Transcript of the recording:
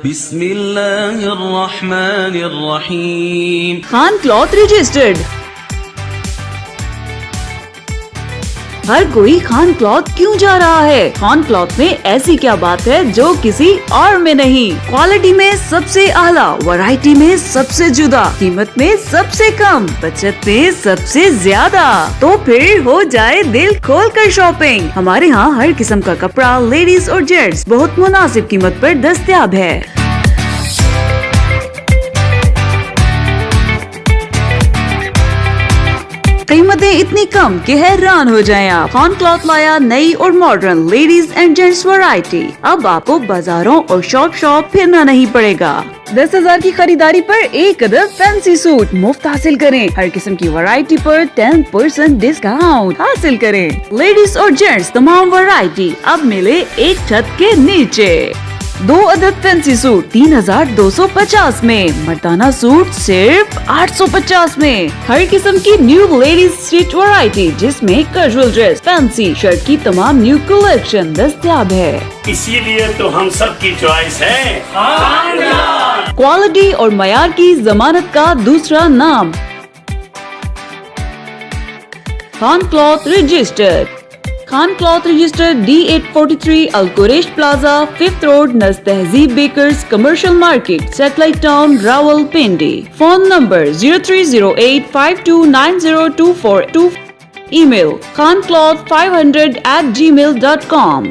बिस्मिल्लाहिर्रहमानिर्रहीम। Khan cloth registered. हर कोई Khan cloth क्यों जा रहा है? खान क्लॉथ में ऐसी क्या बात है जो किसी और में नहीं? क्वालिटी में सबसे आला, वैरायटी में सबसे जुदा, कीमत में सबसे कम, बचत में सबसे ज्यादा। तो फिर हो जाए दिल खोल कर शॉपिंग। हमारे यहाँ हर किस्म का कपड़ा लेडीज और जेंट्स बहुत मुनासिब कीमत पर दस्तयाब है। कीमतें इतनी कम कि हैरान हो जाएं आप। खान क्लॉथ लाया नई और modern ladies and gents variety. अब आपको बाजारों और शॉप फिरना नहीं पड़ेगा। 10,000 की खरीदारी पर एक अदद फैंसी सूट मुफ्त हासिल करें। हर किस्म की वैरायटी पर 10% डिस्काउंट हासिल करें। लेडीज और जेंट्स तमाम वैरायटी अब मिले एक छत के नीचे। 2 अदद फैंसी सूट 3,250 में, मर्दाना सूट सिर्फ 850 में। हर किस्म की न्यू लेडीज स्ट्रीट वैरायटी जिसमें कैजुअल ड्रेस, फैंसी शर्ट की तमाम न्यू कलेक्शन दस्तयाब है। इसीलिए तो हम सब की चॉइस है क्वालिटी और मयार की जमानत का दूसरा नाम Khan cloth registered. Khan cloth registered D843 Alquresh plaza, 5th road, नज़ Tehzeeb bakers, commercial market, satellite town, Rawalpindi. Phone number 0308529024। Email khancloth500@gmail.com।